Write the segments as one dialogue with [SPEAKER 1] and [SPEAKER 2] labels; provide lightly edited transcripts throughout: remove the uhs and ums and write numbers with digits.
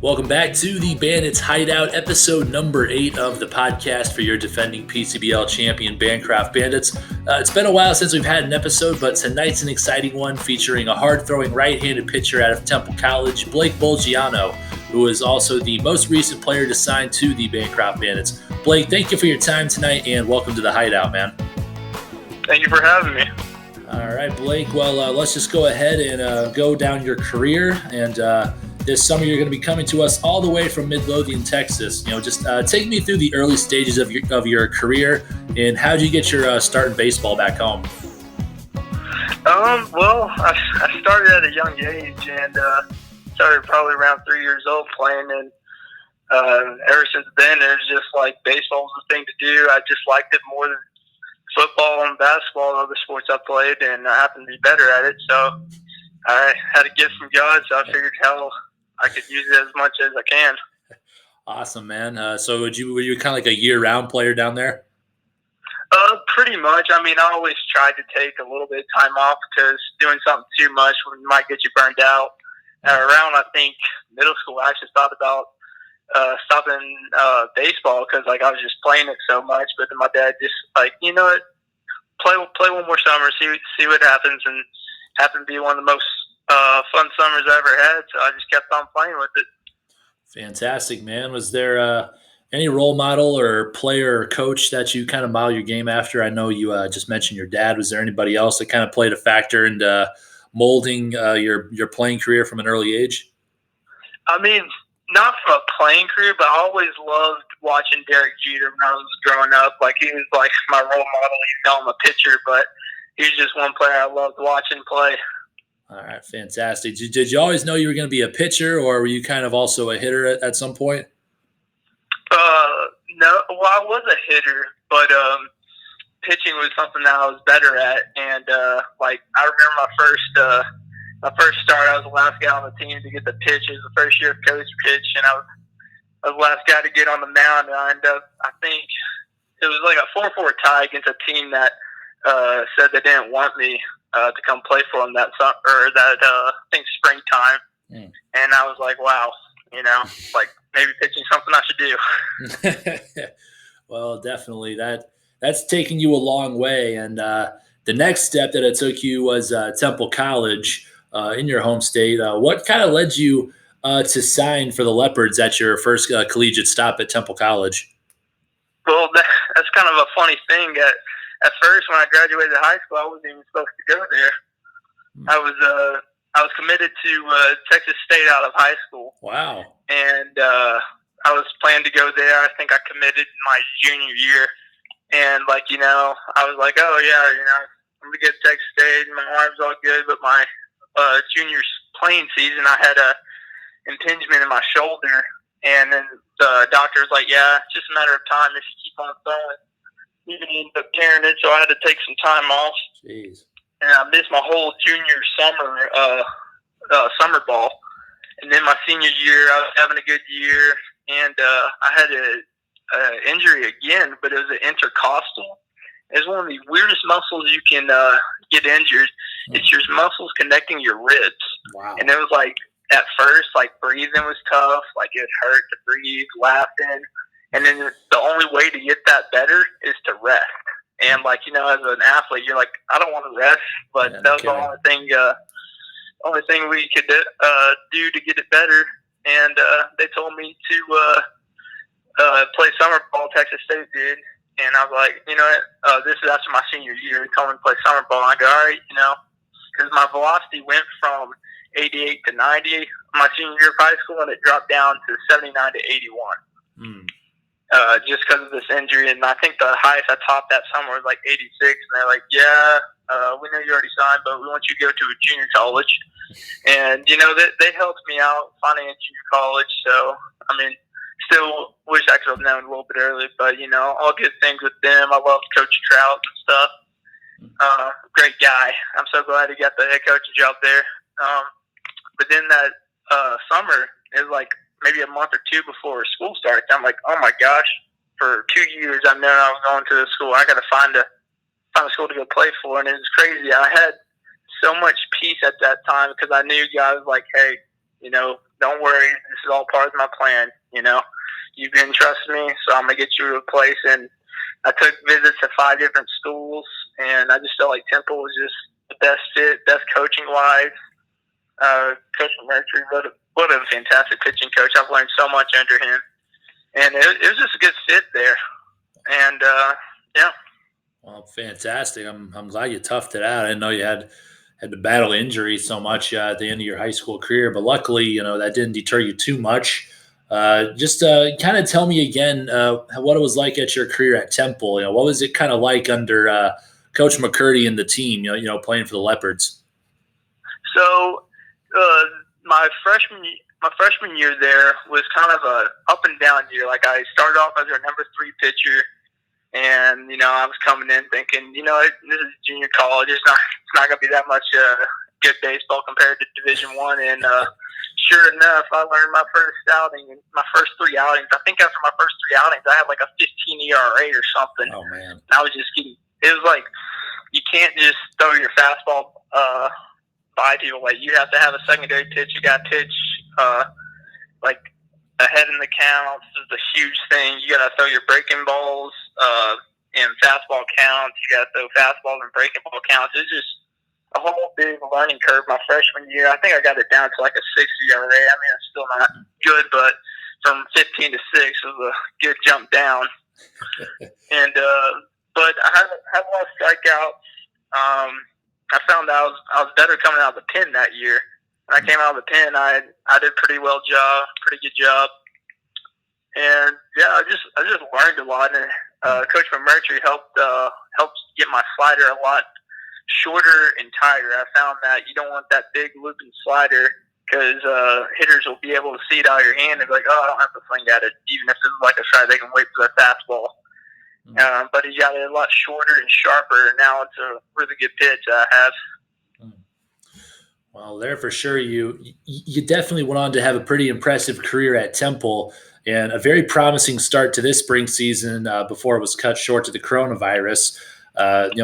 [SPEAKER 1] Welcome back to the Bandits Hideout, episode number 8 of the podcast for your defending PCBL champion Bancroft Bandits. It's been a while since we've had an episode, but tonight's an exciting one featuring a hard-throwing right-handed pitcher out of Temple College, Blake Bolgiano, who is also the most recent player to sign to the Bancroft Bandits. Blake, thank you for your time tonight, and welcome to the Hideout, man.
[SPEAKER 2] Thank you for having me.
[SPEAKER 1] All right, Blake. Well, let's just go ahead and go down your career. And this summer, you're going to be coming to us all the way from Midlothian, Texas. Just take me through the early stages of your career, and how did you get your start in baseball back home?
[SPEAKER 2] Well, I started at a young age and started probably around 3 years old playing, and ever since then, it was just like baseball was the thing to do. I just liked it more than football and basketball and other sports I played, and I happened to be better at it. So I had a gift from God, so I figured how I could use it as much as I can.
[SPEAKER 1] Awesome, man. So were you kind of like a year-round player down there?
[SPEAKER 2] Pretty much. I mean, I always tried to take a little bit of time off because doing something too much might get you burned out. Around, I think, middle school, I actually thought about stopping baseball because like I was just playing it so much. But then my dad just like, you know what, play one more summer, see what happens, and happened to be one of the most fun summers I ever had. So I just kept on playing with it.
[SPEAKER 1] Fantastic, man. Was there any role model or player or coach that you kind of model your game after? I know you just mentioned your dad. Was there anybody else that kind of played a factor in molding your playing career from an early age?
[SPEAKER 2] I mean, not from a playing career, but I always loved watching Derek Jeter when I was growing up. Like, he was like my role model. Even though I'm a pitcher, but he was just one player I loved watching play.
[SPEAKER 1] All right, fantastic. Did you always know you were going to be a pitcher, or were you kind of also a hitter at some point?
[SPEAKER 2] No. Well, I was a hitter, but pitching was something that I was better at. And like, I remember my first start, I was the last guy on the team to get the pitch. It was the first year of coach pitch, and I was the last guy to get on the mound. And I ended up, I think it was like a 4-4 tie against a team that said they didn't want me to come play for them that summer, or that I think springtime. And I was like, wow, like maybe pitching something I should do.
[SPEAKER 1] Well, definitely that's taken you a long way. And the next step that it took you was Temple College in your home state. What kind of led you to sign for the Leopards at your first collegiate stop at Temple College?
[SPEAKER 2] Well, that's kind of a funny thing. At first, when I graduated high school, I wasn't even supposed to go there. I was committed to Texas State out of high school.
[SPEAKER 1] Wow.
[SPEAKER 2] And I was planning to go there. I think I committed my junior year. And, like, I was like, oh, yeah, I'm going to get to Texas State. My arm's all good. But my junior playing season, I had a impingement in my shoulder. And then the doctor was like, yeah, it's just a matter of time if you keep on throwing. Even ended up tearing it, so I had to take some time off.
[SPEAKER 1] Jeez.
[SPEAKER 2] And I missed my whole junior summer ball. And then my senior year, I was having a good year, and I had an injury again, but it was an intercostal. It's one of the weirdest muscles you can get injured. It's your muscles connecting your ribs.
[SPEAKER 1] Wow.
[SPEAKER 2] And it was like, at first, like, breathing was tough. Like, it hurt to breathe, laughing. And then the only way to get that better is to rest. And, like, as an athlete, you're like, I don't want to rest, but that was the only thing we could do to get it better. And they told me to play summer ball. Texas State did. And I was like, this is after my senior year. They told me to play summer ball. And I go, all right, because my velocity went from 88 to 90 my senior year of high school, and it dropped down to 79 to 81. Just because of this injury. And I think the highest I topped that summer was like 86. And they're like, yeah, we know you already signed, but we want you to go to a junior college. And, they helped me out finding a junior college. So, I mean, still wish I could have known a little bit earlier, but, all good things with them. I love Coach Trout and stuff. Great guy. I'm so glad he got the head coaching job there. But then that summer, it was like maybe a month or two before school starts. I'm like, oh my gosh, for 2 years I've known I was going to the school. I got to find a school to go play for, and it was crazy. I had so much peace at that time because I knew guys like, hey, don't worry. This is all part of my plan. You've been trusting me, so I'm gonna get you to a place. And I took visits to 5 different schools, and I just felt like Temple was just the best fit, best coaching wise. Coach Mercury, what a fantastic pitching coach. I've learned so much under him, and it was just a good fit there. And yeah.
[SPEAKER 1] Well, fantastic. I'm glad you toughed it out. I didn't know you had to battle injury so much at the end of your high school career, but luckily, that didn't deter you too much. Just kind of tell me again what it was like at your career at Temple. What was it kind of like under Coach McCurdy and the team? Playing for the Leopards.
[SPEAKER 2] So my freshman year there was kind of a up and down year. Like I started off as our number 3 pitcher. And, I was coming in thinking, this is junior college. It's not going to be that much good baseball compared to Division I. And sure enough, I learned my first outing, my first 3 outings. I think after my first 3 outings, I had like a 15 ERA or something.
[SPEAKER 1] Oh, man.
[SPEAKER 2] And I was just getting – it was like you can't just throw your fastball by people. Like you have to have a secondary pitch. You got to pitch like – ahead in the counts is a huge thing. You got to throw your breaking balls and fastball counts. You got to throw fastballs and breaking ball counts. It's just a whole big learning curve my freshman year. I think I got it down to like a 6 ERA. I mean, it's still not good, but from 15 to 6 was a good jump down. And but I had a lot of strikeouts. I found out I was better coming out of the pen that year. When I came out of the pen, I did pretty good job, and yeah, I just learned a lot. And Coach Mercury helped get my slider a lot shorter and tighter. I found that you don't want that big looping slider because hitters will be able to see it out of your hand and be like, oh, I don't have to swing at it, even if it's like a strike, they can wait for their fastball. But he got it a lot shorter and sharper. And now it's a really good pitch I have.
[SPEAKER 1] Well, there for sure. You definitely went on to have a pretty impressive career at Temple and a very promising start to this spring season before it was cut short to the coronavirus.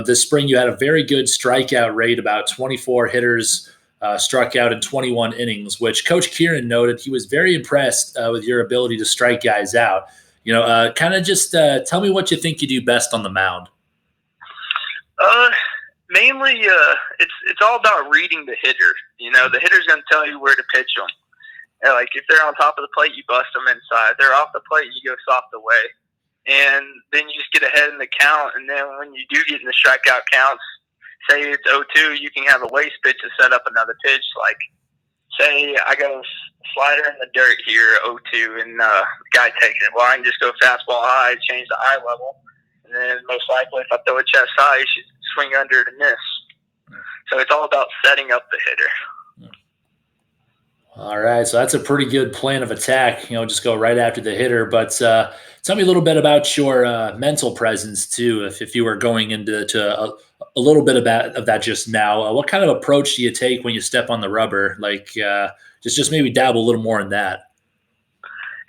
[SPEAKER 1] This spring you had a very good strikeout rate, about 24 hitters struck out in 21 innings, which Coach Kieran noted he was very impressed with your ability to strike guys out. Kind of just tell me what you think you do best on the mound.
[SPEAKER 2] Mainly, it's all about reading the hitter. The hitter's going to tell you where to pitch them. Like if they're on top of the plate, you bust them inside. They're off the plate, you go soft away. And then you just get ahead in the count. And then when you do get in the strikeout counts, say it's 0-2, you can have a waste pitch to set up another pitch. Like say I go slider in the dirt here, 0-2, and the guy takes it. Well, I can just go fastball high, change the eye level. And then most likely if I throw a chest high, you should swing under it and miss. So it's all about setting up the hitter.
[SPEAKER 1] All right, so that's a pretty good plan of attack. Just go right after the hitter. But tell me a little bit about your mental presence too. If you were going into a little bit of that just now, what kind of approach do you take when you step on the rubber? Like just maybe dabble a little more in that.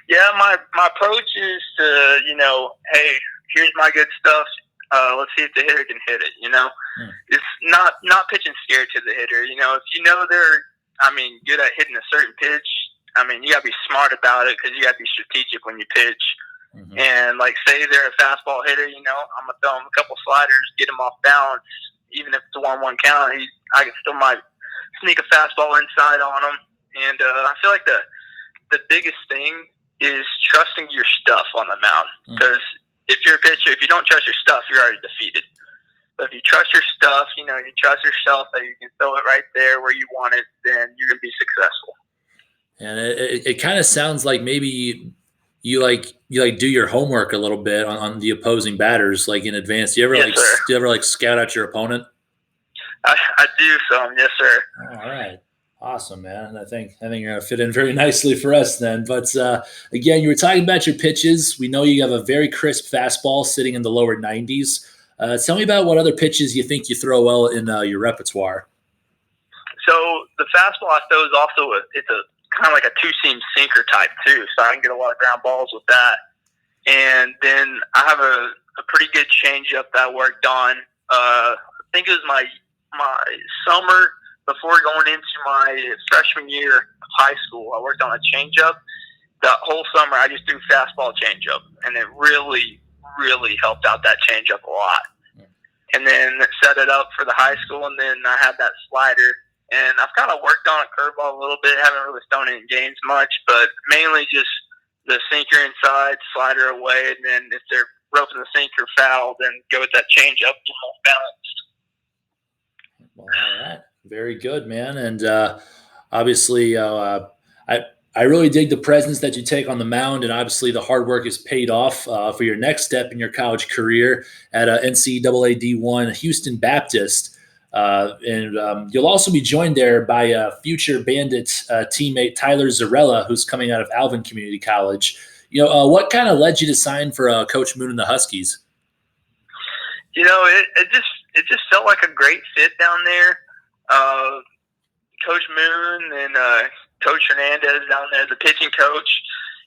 [SPEAKER 2] Yeah, my approach is to hey, here's my good stuff. Let's see if the hitter can hit it. It's not pitching scared to the hitter. If they're good at hitting a certain pitch, you got to be smart about it because you got to be strategic when you pitch. Mm-hmm. And like say they're a fastball hitter, I'm gonna throw him a couple sliders, get him off balance. Even if it's a 1-1 count, I still might sneak a fastball inside on him. And I feel like the biggest thing is trusting your stuff on the mound because. If you're a pitcher, if you don't trust your stuff, you're already defeated. But if you trust your stuff, you trust yourself that you can throw it right there where you want it, then you're going to be successful.
[SPEAKER 1] And it kind of sounds like maybe you do your homework a little bit on the opposing batters, like in advance. Do you ever scout out your opponent?
[SPEAKER 2] I do some, yes, sir.
[SPEAKER 1] All right. Awesome, man. I think you're going to fit in very nicely for us then. But again, you were talking about your pitches. We know you have a very crisp fastball sitting in the lower 90s. Tell me about what other pitches you think you throw well in your repertoire.
[SPEAKER 2] So the fastball I throw is also it's a kind of like a 2-seam sinker type too, so I can get a lot of ground balls with that. And then I have a pretty good changeup that I worked on. I think it was my summer before going into my freshman year of high school, I worked on a changeup. The whole summer, I just threw fastball changeup, and it really, really helped out that changeup a lot. And then set it up for the high school, and then I had that slider. And I've kind of worked on a curveball a little bit. Haven't really thrown it in games much, but mainly just the sinker inside, slider away, and then if they're roping the sinker foul, then go with that changeup, get more balanced.
[SPEAKER 1] Well, all right. Very good, man. And obviously, I really dig the presence that you take on the mound, and obviously the hard work is paid off for your next step in your college career at NCAA D1 Houston Baptist. And you'll also be joined there by future Bandits teammate Tyler Zarella, who's coming out of Alvin Community College. What kind of led you to sign for Coach Moon and the Huskies?
[SPEAKER 2] It just felt like a great fit down there. Coach Moon and Coach Hernandez down there, the pitching coach,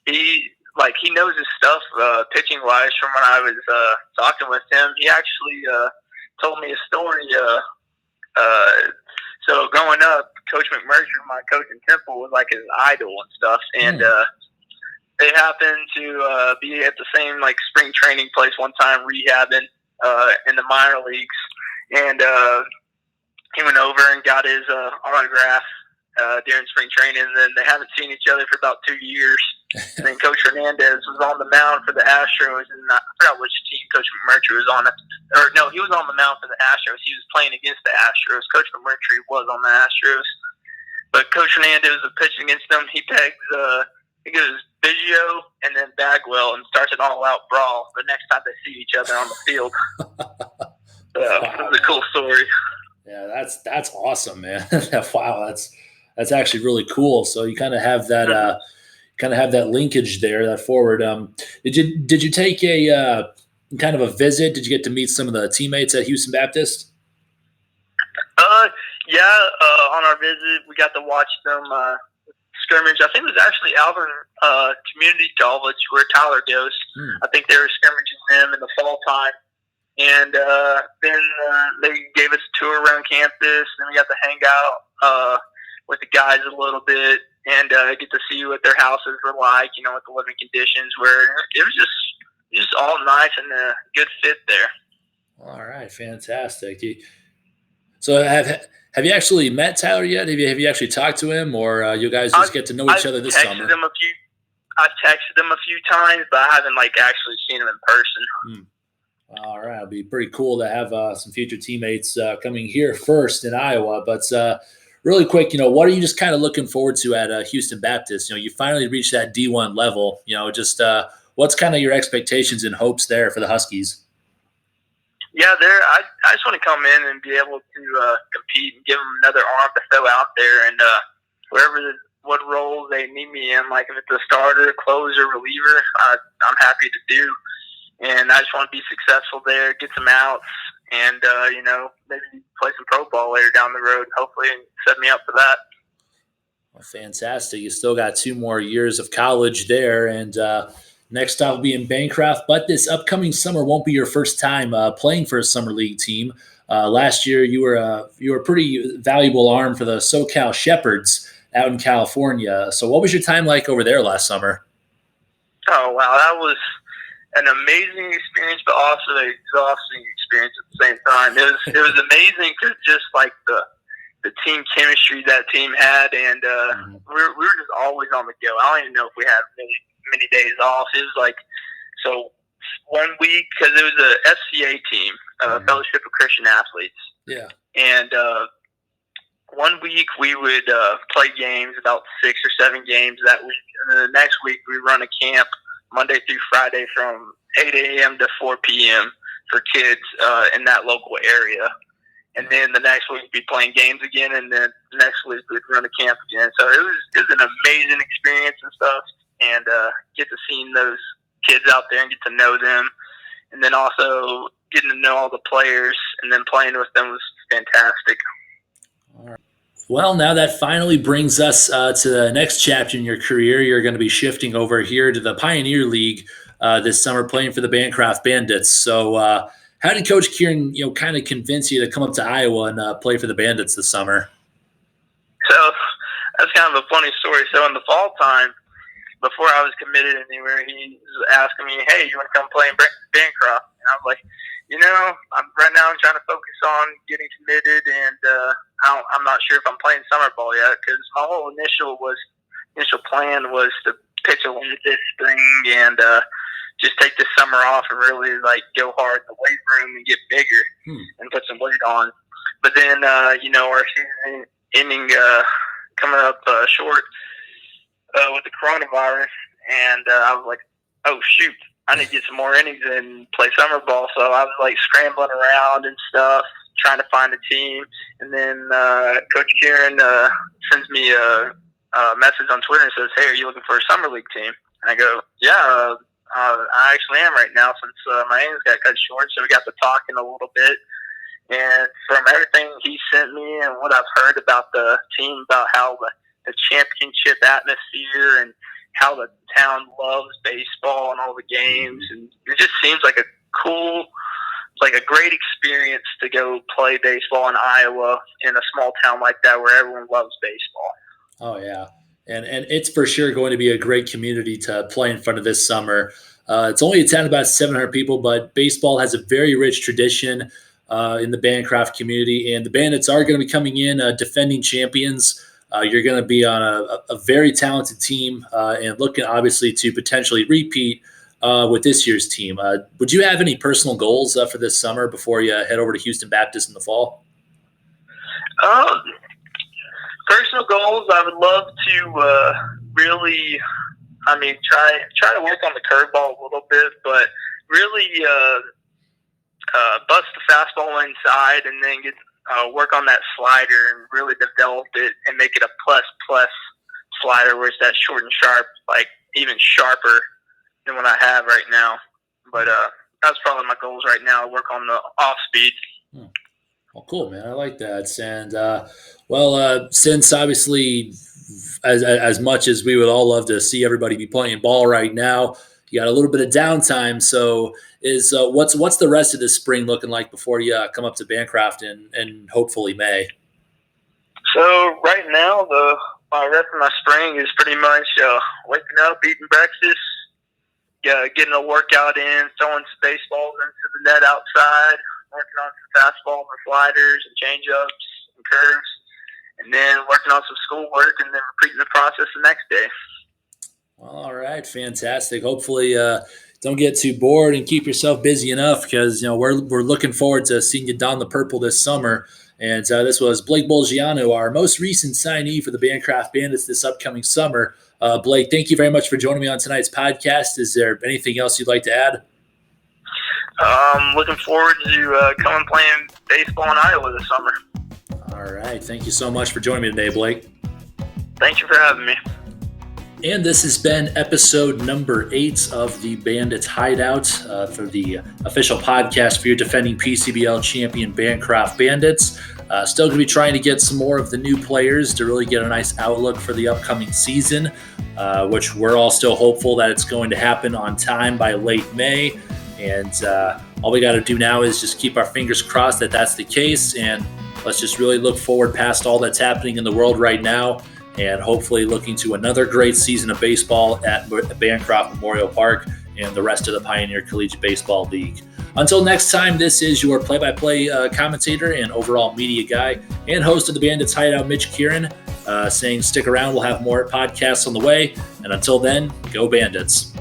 [SPEAKER 2] he knows his stuff pitching wise. From when I was talking with him, he actually told me a story. So growing up, Coach McMurtry, my coach in Temple, was like his idol and stuff, and they happened to be at the same spring training place one time, rehabbing in the minor leagues, and he went over and got his autograph during spring training, and then they haven't seen each other for about 2 years. And then Coach Hernandez was on the mound for the Astros, and I forgot which team Coach McMurtry was on. Or no, he was on the mound for the Astros. He was playing against the Astros. Coach McMurtry was on the Astros, but Coach Hernandez was pitching against them. He pegs, he goes Biggio and then Bagwell, and starts an all-out brawl the next time they see each other on the field. It was a cool story.
[SPEAKER 1] Yeah, that's awesome, man. Wow, that's actually really cool. So you kind of have that linkage there, that forward. Did you take a kind of a visit? Did you get to meet some of the teammates at Houston Baptist?
[SPEAKER 2] Yeah. On our visit, we got to watch them scrimmage. I think it was actually Alvin Community College where Tyler goes. I think they were scrimmaging them in the fall time. And then they gave us a tour around campus, and we got to hang out with the guys a little bit and get to see what their houses were like, what the living conditions were. It was just all nice and a good fit there.
[SPEAKER 1] All right, fantastic. So have you actually met Tyler yet? Have you actually talked to him, or you guys just get to know each other this summer?
[SPEAKER 2] I've texted him a few times, but I haven't actually seen him in person.
[SPEAKER 1] All right, it'll be pretty cool to have some future teammates coming here first in Iowa. But really quick, what are you just kind of looking forward to at Houston Baptist? You finally reached that D1 level. Just what's kind of your expectations and hopes there for the Huskies?
[SPEAKER 2] Yeah, I just want to come in and be able to compete and give them another arm to throw out there, and what role they need me in, if it's a starter, closer, reliever, I'm happy to do. And I just want to be successful there, get some outs, and, maybe play some pro ball later down the road, hopefully, and set me up for that.
[SPEAKER 1] Well, fantastic. You still got 2 more years of college there, and next stop will be in Bancroft. But this upcoming summer won't be your first time playing for a summer league team. Last year, you were a pretty valuable arm for the SoCal Shepherds out in California. So what was your time like over there last summer?
[SPEAKER 2] Oh, wow. That was an amazing experience, but also an exhausting experience at the same time. It was amazing because just the team chemistry that team had, and we were just always on the go. I don't even know if we had many days off. It was so 1 week, because it was a FCA team, Fellowship of Christian Athletes. Yeah. And 1 week we would play games, about 6 or 7 games that week, and then the next week we run a camp Monday through Friday from 8 a.m. to 4 p.m. for kids in that local area. And then the next week we'd be playing games again, and then the next week we'd run a camp again. So it was an amazing experience and stuff, and get to seeing those kids out there and get to know them. And then also getting to know all the players and then playing with them was fantastic.
[SPEAKER 1] All right. Well, now that finally brings us to the next chapter in your career. You're going to be shifting over here to the Pioneer League this summer, playing for the Bancroft Bandits. So how did Coach Kieran, kind of convince you to come up to Iowa and play for the Bandits this summer?
[SPEAKER 2] So that's kind of a funny story. So in the fall time, before I was committed anywhere, he was asking me, "Hey, you want to come play in Bancroft?" And I was like, right now I'm trying to focus on getting committed, and I'm not sure if I'm playing summer ball yet, because my whole initial plan was to pitch a lot this spring and just take this summer off and really like go hard in the weight room and get bigger and put some weight on. But then our season ending coming up short with the coronavirus, and I was like, oh shoot, I need to get some more innings and play summer ball. So I was like scrambling around and stuff, trying to find a team. And then Coach Kieran sends me a message on Twitter and says, "Hey, are you looking for a summer league team?" And I go, "Yeah, I actually am right now, since my innings got cut short." So we got to talking a little bit. And from everything he sent me and what I've heard about the team, about how the championship atmosphere and how the town loves baseball and all the games, and it just seems like a great experience to go play baseball in Iowa, in a small town like that where everyone loves baseball.
[SPEAKER 1] Oh yeah, and it's for sure going to be a great community to play in front of this summer. It's only a town of about 700 people, but baseball has a very rich tradition in the Bancroft community, and the Bandits are going to be coming in defending champions. You're going to be on a very talented team and looking obviously to potentially repeat with this year's team. Would you have any personal goals for this summer before you head over to Houston Baptist in the fall?
[SPEAKER 2] Personal goals, I would love to really, try to work on the curveball a little bit, but really bust the fastball inside, and then work on that slider and really develop it and make it a plus slider where it's that short and sharp, like even sharper than what I have right now. But that's probably my goals right now, work on the off speed.
[SPEAKER 1] Well, cool, man. I like that. And since obviously as much as we would all love to see everybody be playing ball right now, you got a little bit of downtime. So what's the rest of this spring looking like before you come up to Bancroft and hopefully May?
[SPEAKER 2] So right now, the rest of my spring is pretty much waking up, eating breakfast, getting a workout in, throwing some baseballs into the net outside, working on some fastballs and sliders and changeups and curves, and then working on some schoolwork, and then repeating the process the next day.
[SPEAKER 1] All right, fantastic. Hopefully, don't get too bored and keep yourself busy enough, because we're looking forward to seeing you don the purple this summer. And this was Blake Bolgiano, our most recent signee for the Bancroft Bandits this upcoming summer. Blake, thank you very much for joining me on tonight's podcast. Is there anything else you'd like to add?
[SPEAKER 2] Looking forward to coming playing baseball in Iowa this summer.
[SPEAKER 1] All right. Thank you so much for joining me today, Blake.
[SPEAKER 2] Thank you for having me.
[SPEAKER 1] And this has been episode number 8 of the Bandits Hideout for the official podcast for your defending PCBL champion Bancroft Bandits. Still going to be trying to get some more of the new players to really get a nice outlook for the upcoming season, which we're all still hopeful that it's going to happen on time by late May. And all we got to do now is just keep our fingers crossed that that's the case. And let's just really look forward past all that's happening in the world right now, and hopefully looking to another great season of baseball at Bancroft Memorial Park and the rest of the Pioneer Collegiate Baseball League. Until next time, this is your play-by-play commentator and overall media guy and host of the Bandits Hideout, Mitch Kieran, saying stick around. We'll have more podcasts on the way. And until then, go Bandits.